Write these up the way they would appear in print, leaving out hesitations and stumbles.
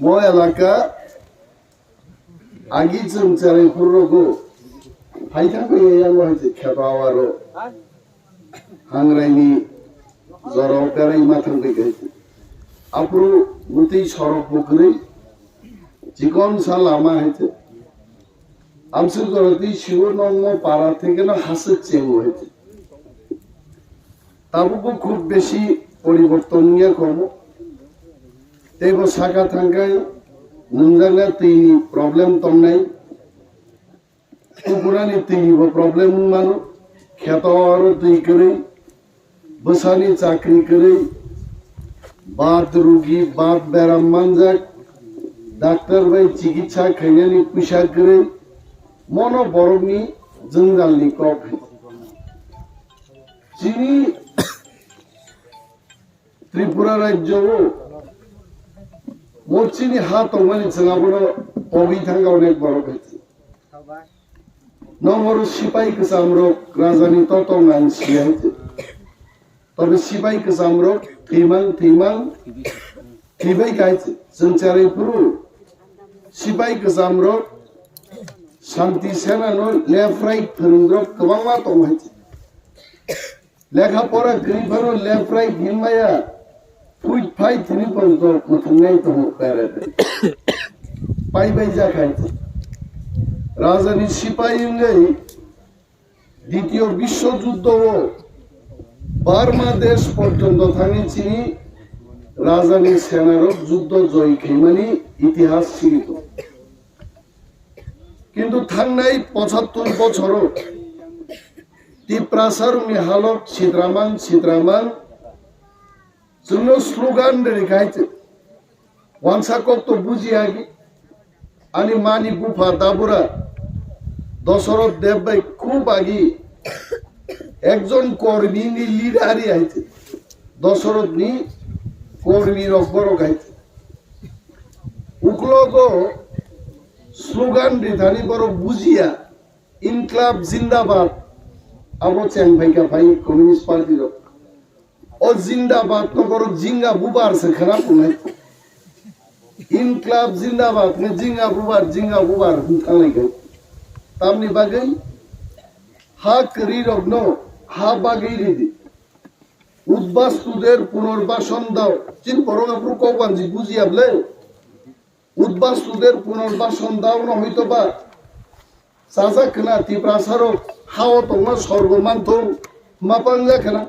mo elaka agi chung charai purrogo haita ko yang hoyte khetawaro hangraini joro perai mathang de gaite apru muti sorok bukri jikon sa lama hoyte আমসুর করতে শিবনঙ্গ পাড়া থেকে না হাসের Chang হয়েছে তাবুকু খুব বেশি পরিবর্তন নিয়ে কর্ম তেব শাখা থাঙ্গায় নঞ্জাঙ্গা তিনি প্রবলেম তম নাই কুকুরানি তিনি প্রবলেম মানো খেতাওয়ারও তুই করে বসানি চাকরি করে বাত রুগী বাত বেরাম মানজাক ডাক্তার ভাই চিকিৎসা খাইনানি পয়সা করে মনো বরংনি জঙ্গালনি কক চিনি ত্রিপুরা রাজ্য মরচিনি হাত অমানি ছেলাবড় অবি থাঙ্গা অনেক বড় হয়েছে নম্বর সিপাই কামরক রাজানি ততঙ্গান সিয়াইছে তবে সিপাই কামরক থিমাং থিবাই গাইছে जों चारायपुरु सिपाई कामरक शांति सेना लेफ्ट राइट फोरोंग्रब गोबां दंहायचे लेखापरा गैयैफोर लेफ्ट राइट हिमाया फुइट फाइट थिनि बन्द मथंनाय दं बेरे पाइबाय जाखायचे राजानि सिपाहींगै द्वितीय विश्व युद्ध बार्मा देश पर्यन्त थाङिचिनि राजानि सेनार युद्ध जय खैमानि इतिहास सिलित কিন্তু থাংনাই ৭৫ বছর টিপ্রাসারনি হালত সিদ্রামান জন্য স্লোগান রেখাইছে ওয়ানসা কত বুঝিয়াগি আনি মানি বুফা দাবুরা দশরথ দেববাই খুব আগি একজন কর্মীনি লিডারি আইছে দশরথ নি কর্মী রব্বর গাইছে উকলগ স্লোগান রিধানি বড় বুঝিয়া ইনকলাব জিন্দাবাদ আবো চ্যাং ভাইকা ভাই কমিউনিস্ট পার্টির ও জিন্দাবাদ তো বড় জিঙ্গা বুবার সে খারাপ নাই ইনকলাব জিন্দাবাদ নে জিঙ্গা বুবার থালাই গাই তামনি বাগাই হা করিরব ন হা বাগাই রিদি উদ্বাস্তুদের পুনর্বাসন দাও চিন বরং আপু কবানজি বুঝিয়াবলে উদ্বাস্তুদের পুনর্বাসন দাও না হইতো বা সাজা খানা ত্রিপ্রাসারক হাও তোমার স্বর্গমান্ত মাপাঙ্গা খানা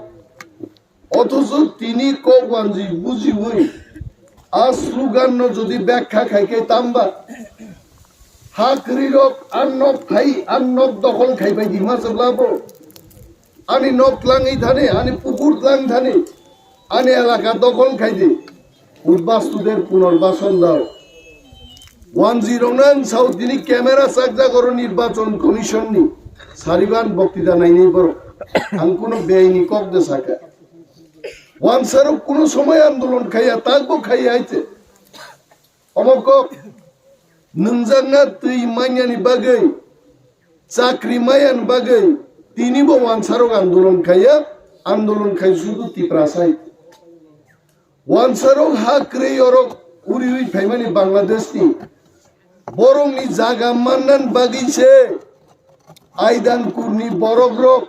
অথচ তিনি কবানজি বুঝি হই আর স্লোগান যদি ব্যাখ্যা খাইকে তাম্বা হাকরিরক আন্নব দখল খাইবাই দিমা চাবলাবো আনি নব লাঙই থানে আনি পুকুর লাং থানে আনি এলাকা দখল খাইদে উদ্বাস্তুদের পুনর্বাসন দাও 109 সাউথ দিনী ক্যামেরা সাকজা করো নির্বাচন কমিশন নি সারিবান বক্তৃতা নাই নেই বড় আং কোনো বেআইনি কক দে সাকা ওয়ানসারও কোনো সময় আন্দোলন খাইয়া তাকবো খাইয়া আইছে অমক নঞ্জাঙ্গা তুই মাইয়ানি বাগৈ চাকরি মায়ান বাগৈ তিনি বো ওয়ানসারক আন্দোলন খাই শুধু ত্রিপ্রাসাই ওয়ানসারক হাকরে অরক উড়ি ফাইমানি বাংলাদেশ নি বরং নি জাগা মান্নান বাগিছে আইদান কুর্নি বরগ্রক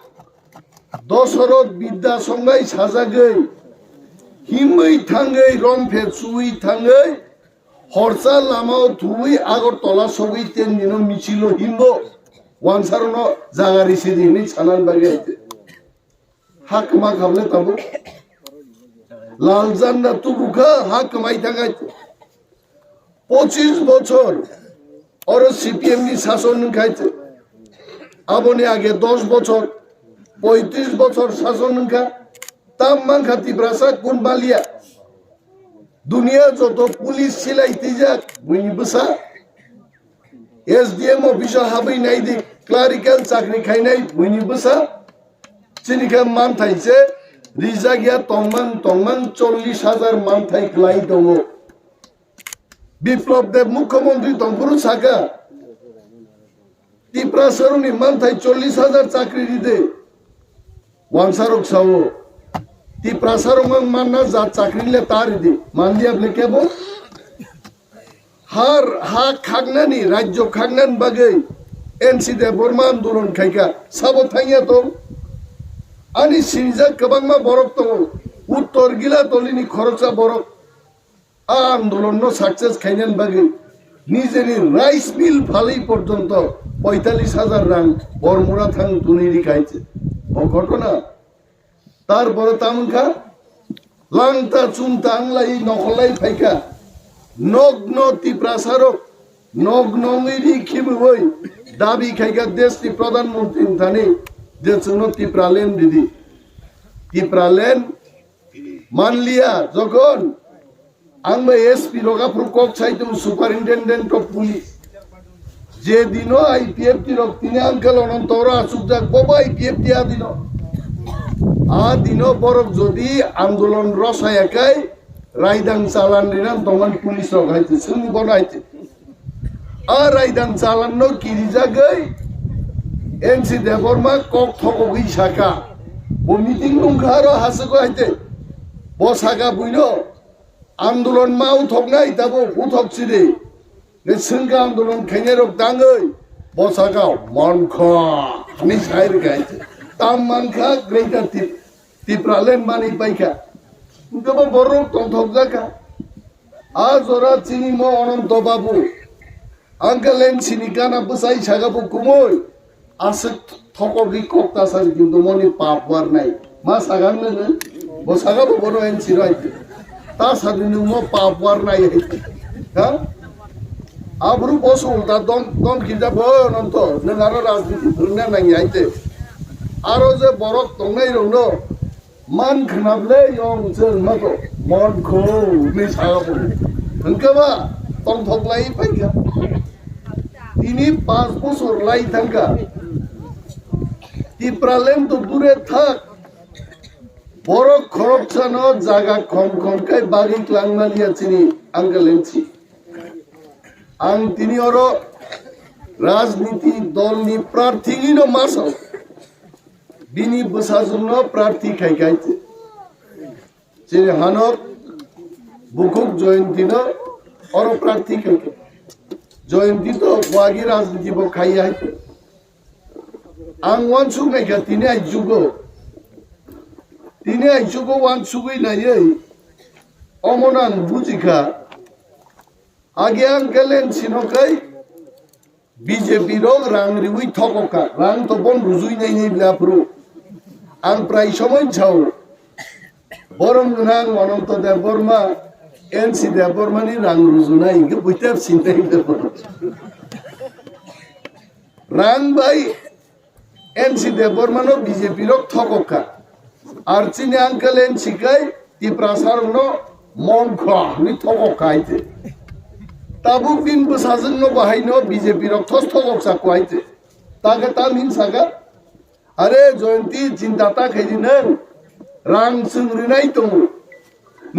দশরথ বিদ্যা সংগাই সাজাগৈ হিমৈ থাঙ্গৈ রমফে চুই থাঙ্গৈ হরসা লামাও থুই আগরতলা সবই তেন দিন মিছিল হিমব ওয়ানসারন জাগারি সেদিনই ছানান বাগে হাক মা খাবলে তাবো লাল জান্না তুবুখা হাক মাই থাকাইতে 25 বছর और सीपीएम नी शासन खाইছে আবনে আগে 10 বছর 35 বছর শাসন খা তাম মান খাতি ব্রাসা কোন বালিয়া দুনিয়া যত পুলিশ সিলাইতে যাক বুনি বসা এসডিএম অফিসার হাবই নাই দি ক্লারিক্যাল চাকরি খাই নাই বুনি বসা চিনিকা মান থাইছে রিজাগিয়া তংমান 40,000 মান থাই ক্লাই দङ বিপ্লব দেব মুখ্যমন্ত্রী তংপুর সাকা ত্রিপ্রাসারনি মান থাই 40,000 চাকরি দিতে ওয়ানসারক সাও ত্রিপ্রাসারং মাননা যা চাকরি লে তার দি মান দিয়া বলে কেবল हा खांनानै राज्य खांनानै बागै एनसि देबरमा आन्दोलन खायखा साबो थांया दं आंनि सिंजा गोबांमा बरफ दङ उत्तर गिला तलिनि खरचा बरफ आन्दोलन साक्सेस खायनानै बागै निजेनि राइस मिल फालै पर्यন্ত 45,000 রাং বরমুরা থাং তুনিরি খাইছে ও ঘটনা তারপরে তামখা লাংতা চুনতা আংলাই নকলাই ফাইকা নগ্ন তীব্রাসারক নগ্নমিরি খিবই দাবি খাইকা দেশটি প্রধানমন্ত্রী থানে দেশন তীব্রালেন দিদি তীব্রালেন মানলিয়া যখন आंबो एसपी लगाफ्रु कक साइदों सुपारिनटेंडेंट अफ पुलिस जे दिनो आईपीएफ तिरक तिने आंकल अनंतर आसुकजाक बबा आईपीएफ टिया दिनो आ दिनो बरक जदि आंदोलन रसायाकाय रायदां चालान दिनान तंगान पुलिस रगाइते सोंनि बनाइते आ रायदां चालान नो किरिजागै एनसि देबरमा कक थकगै साका बो मिटिं नुंखारो हासको आइते बो साका बुइनो आंदोलन माव थकनाय दाबो उथकसिदे ने सोंगा आंदोलन खायनायरक दाङै बसागाव मनखा नि साइर गाइते ताम मानखा ग्रेटर टिप्रालेन मानि पाइखा गोबो बरक तंथक जाका आ जरा चिनि म अनंत बाबु आंकलेन सिनि गाना बसाइ सागाबो कुमै आसे थकगि कक्ता सारि किन्तु मनि पाप वारनाय मा सागांनो बसागाबो बरो एनसि राइते ता सादिनो म पाप वारनाय हा आब्रु बसो दा दम खिजा बो अनंत नों आरो राजनीति फोरोंना नाङि आइते आरो जे बरक दंनाय रंनो मान खनाबले यं जों मातो मनखौ नि सागाबो हंकाबा तं थकलाई पाइका তিনি 5 বছর লাই থাকা টিপ্রালেন তো দূরে থাক বড় খরচানো জায়গা কম কম কাই বাগি ক্লাংমালিয়া চিনি আঙ্কেলেনছি आं তিনি অর রাজনীতি দলনি প্রার্থীনিনো মাসও বিনি বসাজন্য প্রার্থী খাইখাইতে যে হানক বুকুক জয়ন্তীনো অর প্রার্থী খাইকে জয়ন্তী তো ওয়াগি রাজনীতি বো খাইয়া হাইতে आं वान सुगनायखा तिनि आइजुगो वान सुगैनायै अमनां बुजिखा आगे आंकेलेन सिनकै बीजेपी रो रां रिउइ थकका रां तो बन रुजुइनाय नै ब्लाफ्रु आं प्राय समय छाव बरम नां अनंत देबबर्मा एनसि देबबर्मानि रां रुजुनाय गे बुइताब सिननाय रां बाय एनसि देबबर्मानो बीजेपी रो थकका आरचिनि आंकेल एनसि कै तिप्रासारनो मनखा नि थकका आइते ताबुक दिन बसाजोंनो बाहायनो बीजेपी रो थस थकक साको आइते तागे ता मिन सागा अरे जयंती चिन्ताता खैदि नों रां सोंग्रिनाय दङ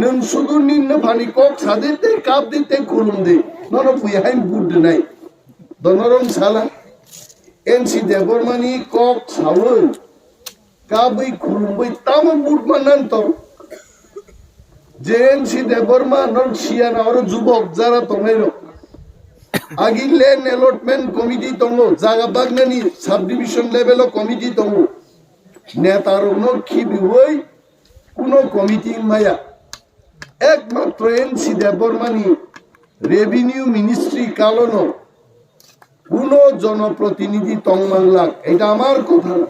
नों सुदु निन्नो फानि कक सादिते काप दिते खुलुम दे ननो बुयाहाय बुदनाय दनरम साला एनसि देबबर्मानि कक सावो काबै खुलुमबै ताम बुदमानन तो जे एनसि देबबर्मा नन सियाना और जुबक जारा तंगायरो आगि लेन अलटमेंट कमिटि दङ जागा बागनानि सब डिविजन लेभेल कमिटि दङ नेतारनो खिबिवै कुनो कमिटि माया एकमात्र एनसि देबबर्मानि रेभिनिउ मिनिस्ट्री कालनो कुनो जनप्रतिनिधि तंमांलाक এটা আমার কথা না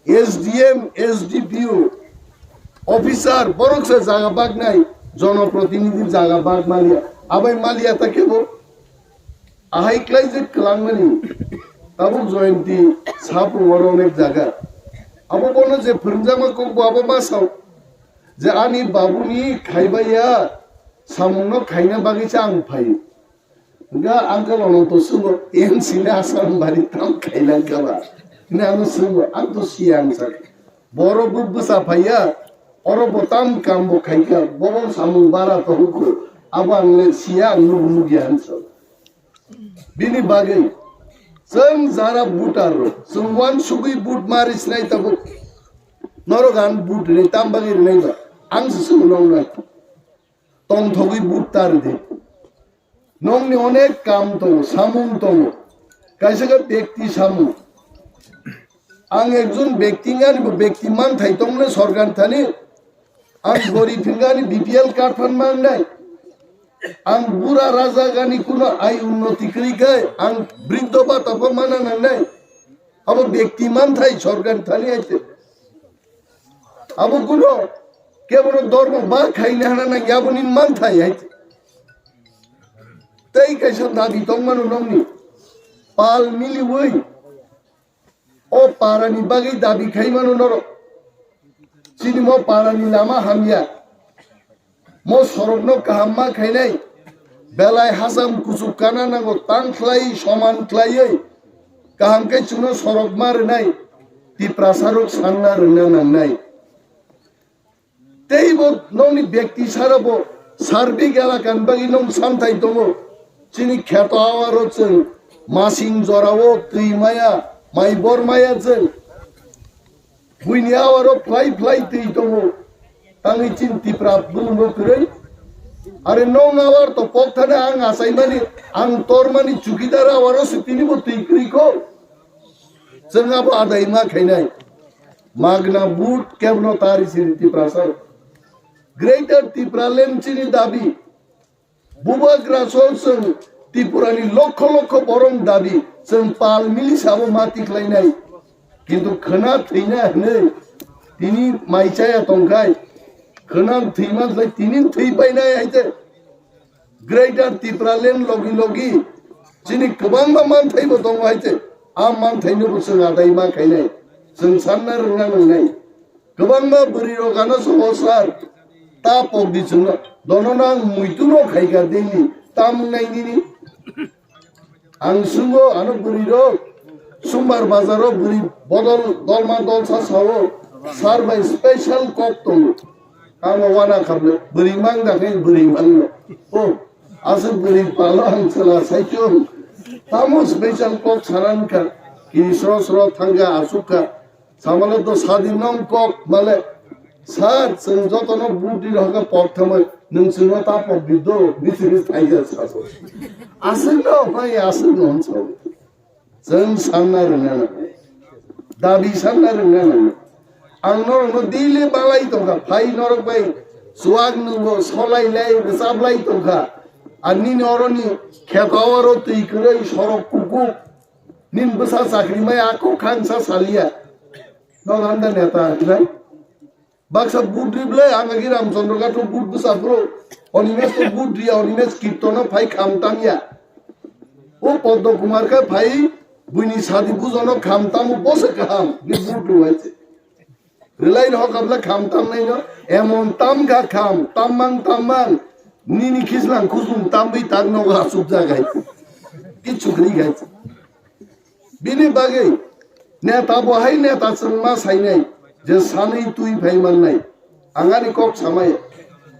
एसडीएम एसडीपीओ অফিসার বরংসে জায়গা বাগ নাই জনপ্রতিনিধির জায়গা বাগ মালিয়া আবাই মালিয়া তাকেবো আহাই ক্লাই যে ক্লাংমানি তাবো জয়ন্তী সাপু বড় অনেক জায়গা আবো বনো যে ফিরজামা কো আবো মাসাও যে আনি বাবুনি খাইবাইয়া সামুনো খাইনা বাগিচা আং ফাই गा आंकल अनंत सुबो एनसिने आसाम बारि ताम खाइलां गाबा ने आं सुबो आं तो सियां सा बरो बुबसा फाया अर बताम कामबो खाइका बरो सामु बारा तो हुको आबांले सियां नुनु गियान स बिनि बागै जों जारा बुटारो जों वान सुगै बुट मारिसनाय ताबो नरगान बुट रे ताम बागै नैबा आं सुनो नाय तंथगै बुट तार दे नंनि अनेक काम दङ सामुं दङ कायसेखौ व्यक्ति सामुं आं एकजन व्यक्तिगानि व्यक्ति मानथाय दंनो सरकार थानि आं गरिब फिंगानि बीपीएल कार्ड फानमांनाय आं बुरा राजा गानि कुनो आय उन्नति करिखाय आं बृद्ध भाता माना नांनाय अब व्यक्ति मानथाय सरकार थानि आइते अब कुनो केवल धर्म बा खाइना हाना याबनि मानथाय आइते तै कैसा दाबि दंमानो नंनि पाल मिलि वै ओ पारानि बागै दाबि खाइमानो नरो सिनि मो पारानि लामा हामिया मो सरगनो काहाम्मा खाइनाय बेलाय हासाम कुसुक काना नांगौ तांख्लाय समान ख्लायै काहामकै चुनो सरग मारनाय तिप्रासारक सानना रोंना नांनाय तैबो नंनि व्यक्ति साराबो सार्बिक एलाकान बागै नं सामथाय दङ चिनि ख्यात आवारो जों मासिं जरावो दैमाया माइ बरमाया जों बुइनि आवारो फ्लाय फ्लाय दै दङ आंनि चिन्तिफ्रा बुंनो गोरै आरो नं आवार तो पक्थाने आं आसायमानि आं तोरमानि चुकिदार आवारो सितिनिबो दैख्रिखौ जोंहाबो आदाय मा खायनाय मागना बुट केबनो तारि सिरिति प्रासार ग्रेटर तिप्रालेण्ड चिनि दाबि बुबाग्रासो जों त्रिपुरानि लक्ष लक्ष बरं दाबि जों पाल मिलि साबो मातिख्लायनाय किन्तु खोना थैना हनै तिनि माइचाया दंखाय खोना थैमानलाय तिनि थैबायनाय आइते ग्रेटर तिप्रालेण्ड लगी लगी चिनि गोबां मानथायबो दं आइते आ मानथायनोबो जों आदाय मा खायनाय जों सानना रोंना नांनाय गोबां बोरि रगाना सहसार ता पगदि जोंनो दनना मुइतुनो खायगा देनि तामनायनि आं सुंगो आनो बुरि रो सुमबार बाजारो बुरि बदल दलमा दलसा सावो सार बाय स्पेशल कक दं आं वाना खाबले बुरि मां दाखै बुरि मां ओ आसे बुरि पालो आं चला साइचो तामो स्पेशल कक सारानका कि स्रो स्रो थांगा आसुका सामाले तो सादिन नं कक माले सार जों जतनो बुदि रहगा पर्थमै नोंसोरनो ता पबिदो बिसिरि थाइजा सासो आसनो भाइ आसनो हुन्छ जों सानना रोङा दाबि सानना रोङा आं नरनो दिले बालाय दंखा फाइ नरक बाय सुवाग नुबो सलायलाय साबलाय दंखा आनि नरनि खेतावरो तैखरै सरक कुकु निन बसा साख्रि माय आको खानसा सालिया नगान्दा नेता है बाक्सा बुद्रिब्ले आंगागि रामचंद्र गाथ बुद बसाफ्रो अनिमेस तो बुद्रिया अनिमेस कीर्तन फाइ खामतामिया ओ पद्म कुमार का फाइ बुइनि सादि बुजनो खामताम बसे काम नि बुद्रु आइছে रिलाइन हकबला खामताम नै न एमन ताम गा खाम ताममां निनि खिसलां खुसुम तामबै तागनो गासुब जागाय कि चुखरि गाइছে बिनि बागै नेता बहाय नेता जोंमा साइनाय जे सानै तुइ भाइमाननाय आंगानि कक सामाय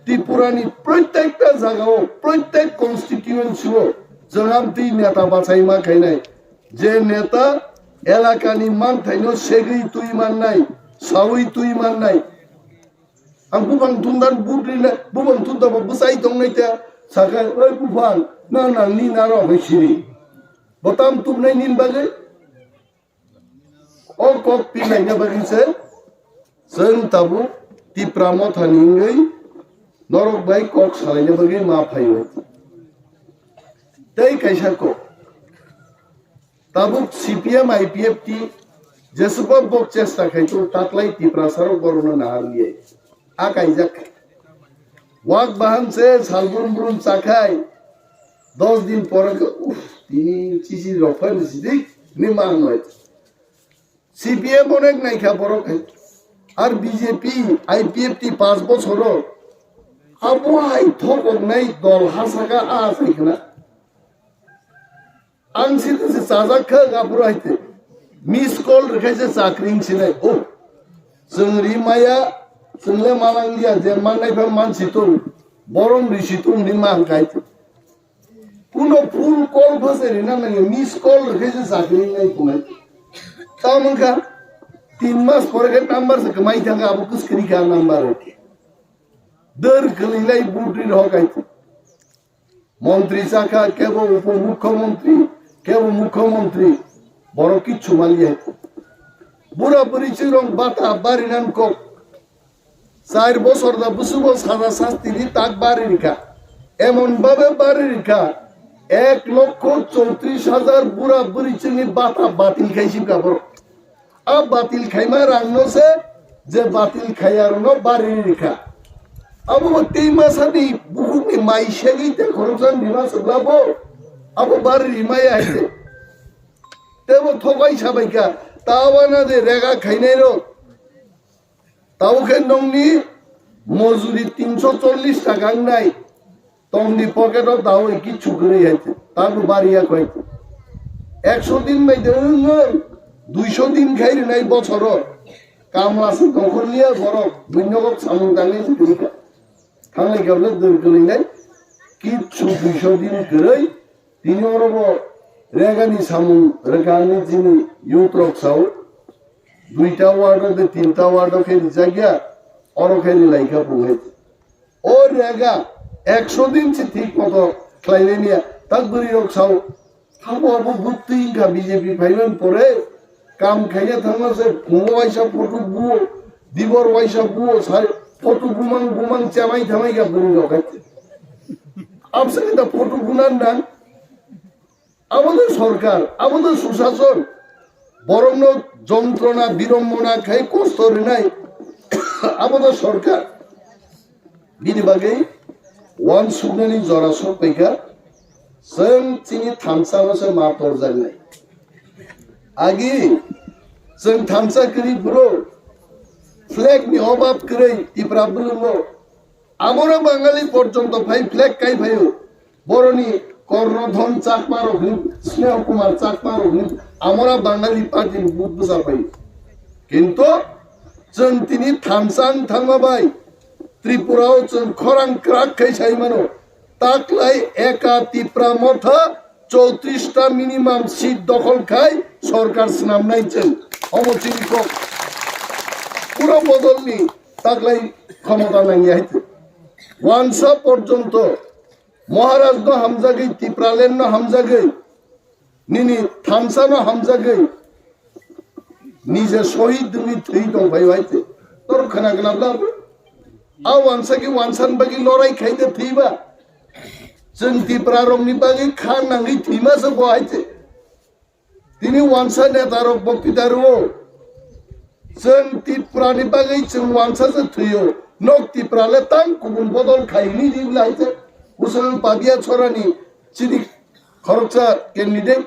त्रिपुरानि प्रत्येकटा जागायाव प्रत्येक कन्स्टिट्युएन्सियाव जोंहा दै नेता बासायमा खायनाय जे नेता एलाकानि मानथायनो सेगै तुइ माननाय सावै तुइ माननाय आं बुबां तुन्दान बुद्रिले बुबां तुन्दाबो बसाय दंनायता साखाय ओइ बुबां ना नांनि नारो हैसिरि बताम तुमनाय निन बागै ओ कक पिनायना बागैसो जों ताबु तिप्रामो थानिङै नरक बाय कक सालायनो बागै मा फायो तै कैसाको ताबु सीपीएम आईपीएफ टी जेसुबा बक चेष्टा खायतो तातलाय तिप्रासारो गरनो नाहालिये आ काइजाक वाक बाहन से सालबुन बुरुन चाखाय 10 दिन पर तिनी चिसी रफान सिदिक नि मांगय सीपीएम अनेक नायखा बरक আর বিজেপি আইপিএফটি 5 বছর আবহাই থকনাই দল হাসাকা আসাইখনা आं सिदे चाजाखा गाबुराइते मिस कल रेखायसे चाकरिं सिनाय ओ जों रिमाया जोंले मालांगिया जे माननायफा मानसि तो बरम ऋषि तो नि मांगाइते कुनो फुल कल फसेरि ना मिस कल रेखायसे चाकरिं नाय कुनाय तामंखा 3 मास परे नम्बर से कमाई थांगा अब कुछ करी का नम्बर है दर गलीलाई बूटी रह गई মন্ত্রী চাকা কেবল উপমুখ্যমন্ত্রী কেবল মুখ্যমন্ত্রী বড় কিচ্ছু মালিয়ে বুড়া বুড়ি চিরং বাতা বাড়ি নাম কক 4 বছর দা বুসুব সাজা শাস্তি দি তাক বাড়ি রেখা এমন ভাবে বাড়ি রেখা 1,34,000 বুড়া বুড়ি চিনি বাতা বাতিল খাইছি কাপড় আ বাতিল খাইমা রান্নছে যে বাতিল খাইয়ার ন বাড়ি রেখা আবু তেই মাসাদি বুকুনি মাইশে গইতে খরচান দিমাস লাবো আবু বাড়ি মাই আইতে তেবো থকাই সাবাইকা তাওয়ানা দে রেগা খাইনাই রো তাও খেন নংনি মজুরি 340 টাকা নাই তংনি পকেট দাও কিছু করে আইতে তারপর বাড়িয়া কইতে 100 দিন মাই দেন 200 দিন খাইরে নাই বছর কামলা আছে দখল নিয়ে বড় বিন্নগত সামন দাঙ্গাই দিকা থাঙ্গাই গাবলে দরকলি নাই কিছু 200 দিন করেই 3 অরব রেগানি সামন রেগানি যিনি ইউট্রক সাউ 2টা ওয়ার্ড দে 3টা ওয়ার্ড খেয়ে জায়গা অর খেয়ে লাইকা পুহাইছে ও রেগা 100 দিন সে ঠিক মতো খাইলে নিয়া তাক বরি রক সাউ খাবো আবু বুত্তি গা বিজেপি ফাইলেন পরে কাম খাইয়া থামাছে ফুমো আইসা ফটো বুও দিবর ওয়াইসা বুও সাই ফটো গুমান গুমান চামাই থামাই গা বরি রকাইছে আপসে দা ফটো গুনার না আমাদের সরকার আমাদের সুশাসন বরং যন্ত্রণা বিড়ম্বনা খাই কষ্ট নাই আমাদের সরকার বিনিবাগে ওয়ান সুগনানি জরাসর পেকা जों चिनि थामसालसो मातर जानाय आगे जों थामसा करी ब्रो फ्लैग नि अभाब करे इप्रा बुलुनो আমরা বাঙালি পর্যন্ত ভাই ফ্ল্যাগ কাই ভাইও বরনি কর্ণধন চাকমার অগ্নি স্নেহ কুমার চাকমার অগ্নি আমরা বাঙালি পার্টির বুট বুঝা পাই কিন্তু जों তিনি থামসাং থামা ভাই ত্রিপুরাও जों খরাং ক্রাক খাই চাই মানো তাকলাই একা তিপ্রা মথা 34টা মিনিমাম সিট দখল খাই সরকার নাম নাইছেন অমচিনিক পুরো বদলনি তাকলাই ক্ষমতা নাই আইতে ওয়ানসা পর্যন্ত মহারাজ ন হামজাগৈ তিপ্রালেন ন হামজাগৈ নিনি থামসানো হামজাগৈ নিজে শহীদ নি থই দং ভাই আইতে তোর খানা গনাবলা আ ওয়ানসা কি ওয়ানসান বাকি লড়াই খাইতে থইবা जों तिप्रा रंनि बागै खानाङै थैमासो बहायते दिनै वानसा नेतार बक्तिदारो जों तिप्रानि बागै जों वानसासो थैयो नक तिप्राले तां गुबुन बदल खायनि दिब्लायते उसन पादिया छरानि चिनि खरचा केन्डिडेट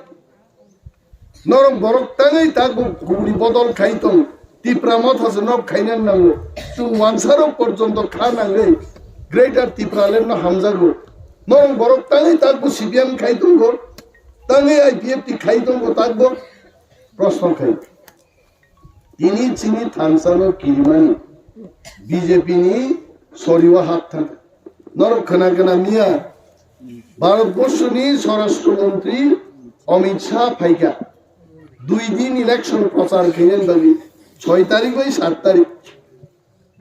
नरम बरक ताङै ता गुबुन बदल खायतं तिप्रा मथासो नक खायनान नांगो जों वानसारो पर्यन्त खानाङै ग्रेटार तिप्राले न हामजागो নরম বরক তাই তারপর সিপিএম খাইতঙ্গ তাই আইপিএফটি খাইতঙ্গ তারপর প্রশ্ন খাই তিনি চিনি থামসানো কিরিমানি বিজেপি নি সরিওয়া হাত থাকে নরক খানা খানা মিয়া ভারতবর্ষ নি স্বরাষ্ট্রমন্ত্রী অমিত শাহ ফাইকা 2 দিন ইলেকশন প্রচার খেলেন বাকি 6 তারিখ ওই 7 তারিখ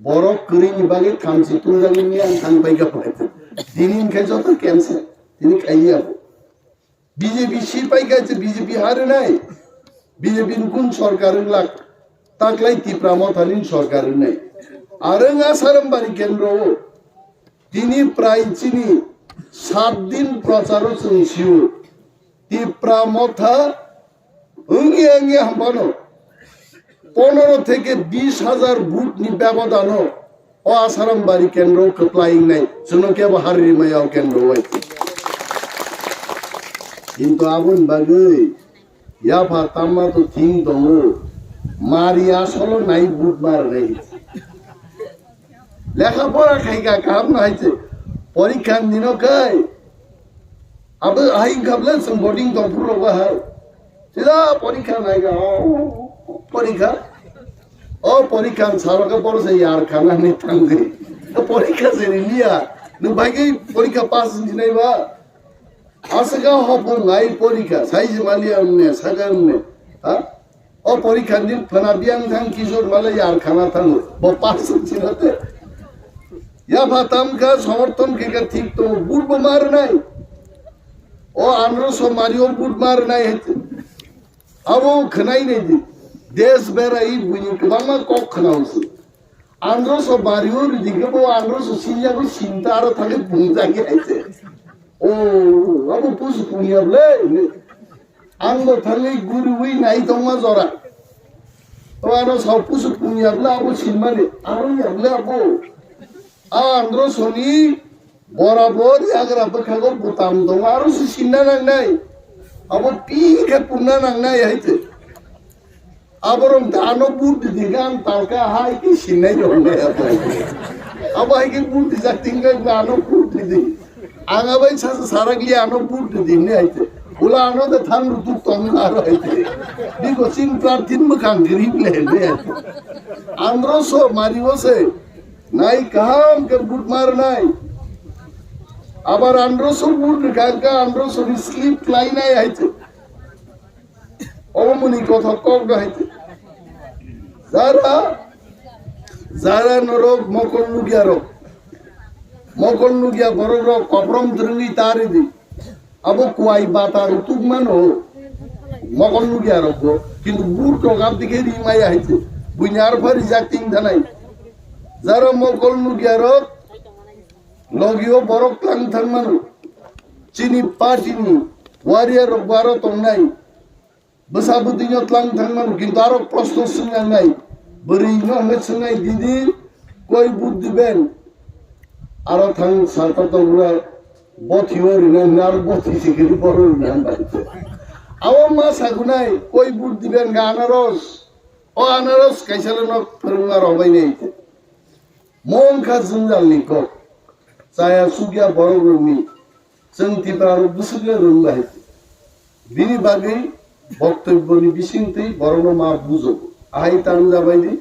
বড় করিনি বাকি থামছি তুই যাবি নিয়ে থাম পাইকা পাইতে দিনিন খাইছ তো ক্যান্সার তিনি খাইয়ে যাবো বিজেপি সিপাই খাইছে বিজেপি হারে নাই বিজেপি কোন সরকারের লাগ তাকলাই তিপ্রা মথালিন সরকারের নাই আর আসারামবাড়ি কেন্দ্র তিনি প্রায় চিনি 7 দিন প্রচারও চলছিল তিপ্রা মথা অঙ্গি অঙ্গি হাম্পানো 15 থেকে 20,000 ভোট নি ব্যবধান ও আসারামবাড়ি কেন্দ্র ফ্লাইং নাই শুনো কে হারির মায়াও কেন্দ্র হইতে কিন্তু আগুন বাগৈ ইয়া ফাতাম্মা তো থিং দङ মারি আসল নাই বুট মার নাই লেখাপড়া খাইকা কাম নাইছে পরীক্ষা দিন খাই আবে আই গাবলে সম বোর্ডিং দপুর বাহার সিধা পরীক্ষা নাই গা পরীক্ষা ও পরীক্ষা সারকে পড়ছে यार খানা নি থাঙ্গে তো পরীক্ষা সেরি লিয়া নু ভাইকে পরীক্ষা পাস নাই বা আসগা হবো নাই পরীক্ষা সাইজ মালিয়া উন্নে সাগা উন্নে হ্যাঁ ও পরীক্ষা দিন ফনা বিয়াং থাং কিশোর মালে यार খানা থাঙ্গ ব পাস ছিলতে ইয়া ভাতাম কা সমর্থন কে ঠিক তো বুড়বো মার নাই ও আন্দ্রস মারিও বুট মার নাই হইতে আবো খনাই নেই দি দেশ বেড়াই বুঝি বাংলা কক খানাউছে আন্দ্রস মারিও দিকে বো আন্দ্রস সিলিয়াগো চিন্তা আরো থাকে বুঝাকে আইছে ও আবো পুষ পুনিয়াবলে আঙ্গো থালে গুরু উই নাই তোমা জরা ও আরো সব পুষ পুনিয়াবলে আবো সিনমানে আরো ইয়াবলে আবো আন্দ্রসনি বরাবর আগ্রা বখাগো বুতাম দং আরো সিন্না নাংনাই আবো পিকে পুন্না নাংনাই হইতে আবরং দানো বুট দিগান তালকা হাই কি সিনাই রনে আবো হাই কি বুট যা তিনগা দানো বুট দি আগা বাই সারাগলি আনো বুট দিনে হইতে ওলা আনো দে থান রুতু তং আরো হইতে দিগো সিন প্রার্থিন মুখাং গরিব লেনে আন্দ্রসো মারিওসে নাই কাম কে বুট মার নাই আবার আন্দ্রসো বুট গালকা আন্দ্রসো স্লিপ লাইনাই আইছে অমনি কথা কক গাইতে যারা যারা নরক মকল নুগিয়া বড় রক কপরম দ্রঙ্গি তারি দি আবো কুয়াই বাতার তুক মানো মকল নুগিয়া রক কিন্তু বুট টকার দিকে রিমাই আইছে বুইনার ফারি জাতিং ধানাই যারা মকল নুগিয়া রক লগিও বরক ক্লাং থানমানো চিনি পাটিনি ওয়ারিয়ার বারো তংনাই বসাবুদিনো ক্লাং থানমানো কিন্তু আরো প্রশ্ন শুনাই বরি নমে শুনাই দিদি কই বুট দিবেন আরো থাং সাতা তোমরা বথিও রিনার বথি শিখেরি বড় রিনান বাইতে আও মা সাগুনাই কই বুট দিবেন গা আনারস ও আনারস কাইসালে ন ফরমার হবাই নাই মন খা জুনজাল Nicco saya sugia boro rumi जों तिब्रार बुसुगे रोंबाय बिनि बागै बक्तव्यनि बिसिंतै बरनो मा बुझो आहाय तान जाबायदि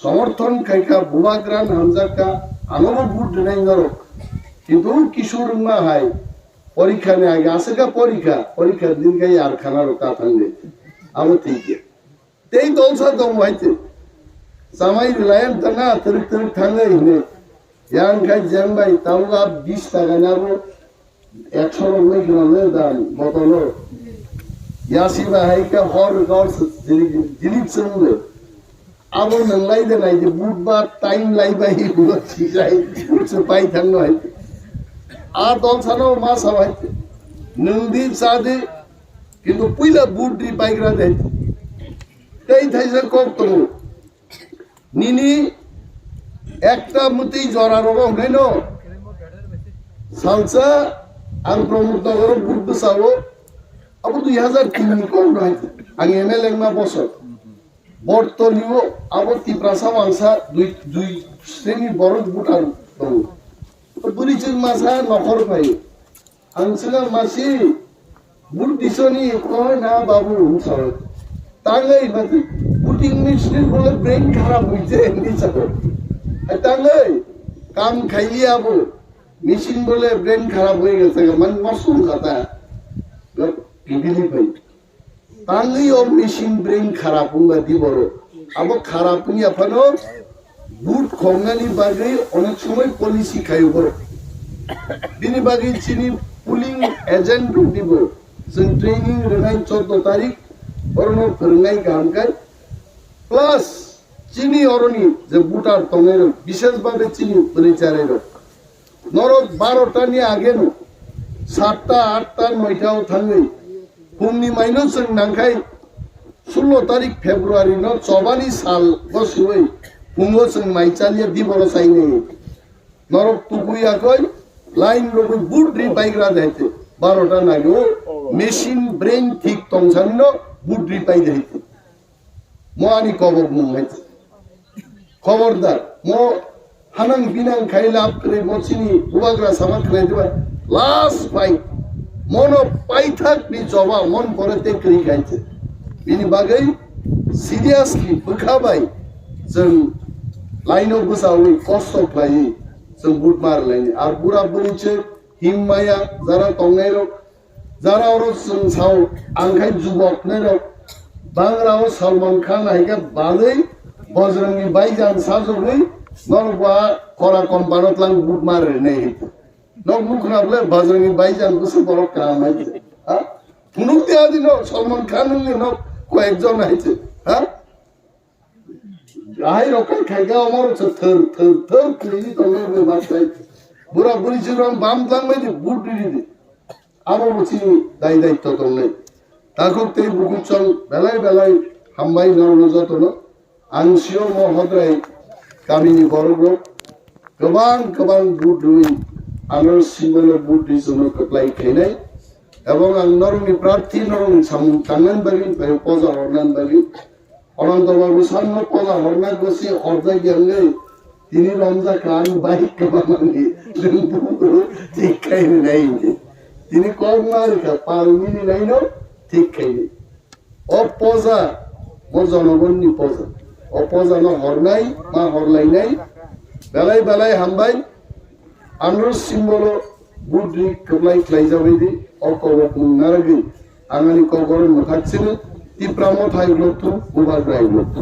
समर्थन खायखा बुवाग्रान हामजाका आनबो बुट নাই नरो কিন্তু কিশোর মা হাই পরীক্ষা নে আগে আসেকা পরীক্ষা দিন গাই আর খানার কথা নেই আমি ঠিক তেই দলসা দম হইতে সামাই লাইন তানা তরিক থাঙ্গাই নে yang kai jang bai tamuga 20 টাকা নাবো 100 রুপে কিলো দাম বতলো ইয়াসি ভাই কা হর গর দিলীপ সঙ্গে আবো নলাই দে নাই যে বুধবার টাইম লাই বাই গুলো ঠিকাই সে পাই থাং নয় আ দল ছানো মা সবাই নন্দীপ সাদে কিন্তু পুইলা বুট দি পাইগরা দেই তেই থাইছে কক তো নিনি একটা মতি জরা রোগ হইন সালসা আর প্রমুখ নগর বুট সাবো আবু 2003 কোন হইছে আগে এমএলএ মা বছর বর্তলিও আবু তিপ্রাসা মাংসা দুই শ্রেণী বড় বুটার তো পুলিশের মাসা নখর পাই আনসলা মাসি বুট দিছনি কয় না বাবু হুসার তাঙ্গাই মাতি বুটিং মেশিন বলে ব্রেন খারাপ হইছে এমনি চাকর তাঙ্গাই কাম খাইলি আবু মেশিন বলে ব্রেন খারাপ হয়ে গেছে মানে মাসুম কথা কিবিলি পাই তাঙ্গাই ও মেশিন ব্রেন খারাপ হুঙ্গা দি বড় আবু খারাপ নি আপানো বুট খঙ্গানি বাগে অনেক সময় পলিসি খাইও বড় দিনি বাগে চিনি পুলিং এজেন্ট দিব जों ट्रेनिंग रेनाय 14 तारिख बरनो फोरोंनाय गाहामखाय प्लास चिनी अरनि जे बुटार तंगेर विशेष भाबे चिनी परिचारेर नरक 12 टानि आगेनो 7टा 8टा 9टाव थाङै फुंनि माइनो जों नांखाय 16 तारिख फेब्रुवारि न 44 साल बसुयै फुङो जों माइचालिया दिबरो साइने नरक तुकुयाखै लाइन रोगै बुट रि बाइग्रा दाइते 12टा नागो মেশিন ব্রেন ঠিক তংসানিন বুড্রি পাই দেইতে মো আনি কবর মুমাইতে খবরদার মো হানাং বিনাং খাইলাপ করে মছিনি বুবাগ্রা সামাত করে দিবা লাস্ট ফাইট মনো পাইথাক নি জবা মন পরেতে করি গাইতে বিনি বাগৈ সিরিয়াসলি বুখাবাই जों লাইনো বসাওই কষ্ট পাই जों বুট মার লাইনি আর বুড়া বুড়িছে হিমমায়া যারা তংনাইরো যারা ওর সাও আংখাই যুবক নের বাংলাও সলমান খান আইকা বাদেই বজরঙ্গি বাইজান সাজুই নরবা করা কোম্পানত লাং বুট মারে নেই নক মুখ নাবলে বাজারি বাইজান কিছু বড় কাম আছে হ্যাঁ মুনুক দেয়া দিল সলমান খান নক কয়েকজন আইছে হ্যাঁ আই রকম খাইগা আমার থর থর থর করি তলে বাসায় বুড়া বুড়ি ছিল বাম দাম মেদি বুট দিদি আমার বলছি দায়িত্ব তো নেই তা করতে বুকুর চল বেলায় বেলায় হামবাই নরযতন আংশিও মহদ্রায় কামিনী বড় गोबां बुट रुई आंनो सिम्बल बुट दिसनो कप्लाय खायनाय এবং আং নরমি প্রার্থী নরম সামুন কাঙ্গান বাগিন পায় পজা হরনান বাগিন অনন্ত বাবু সামনে পজা হরনা গসি হরদা গেলে তিনি রমজা কান বাইক কামানি ঠিক খাই নাই তিনি কম মার কা পারমিনি নাই নো ঠিক খাই ও পজা ও জনগণনি পজা ও পজা ন হরনাই মা হরলাই নাই বেলায় বেলায় হামবাই আন্ডার সিম্বল বুদ্রি কবলাই খাইজাবাইদি অকবক মুনারগি আঙালি কগরের মথাকছিল তি প্রামথাই লতু বুবার রাই লতু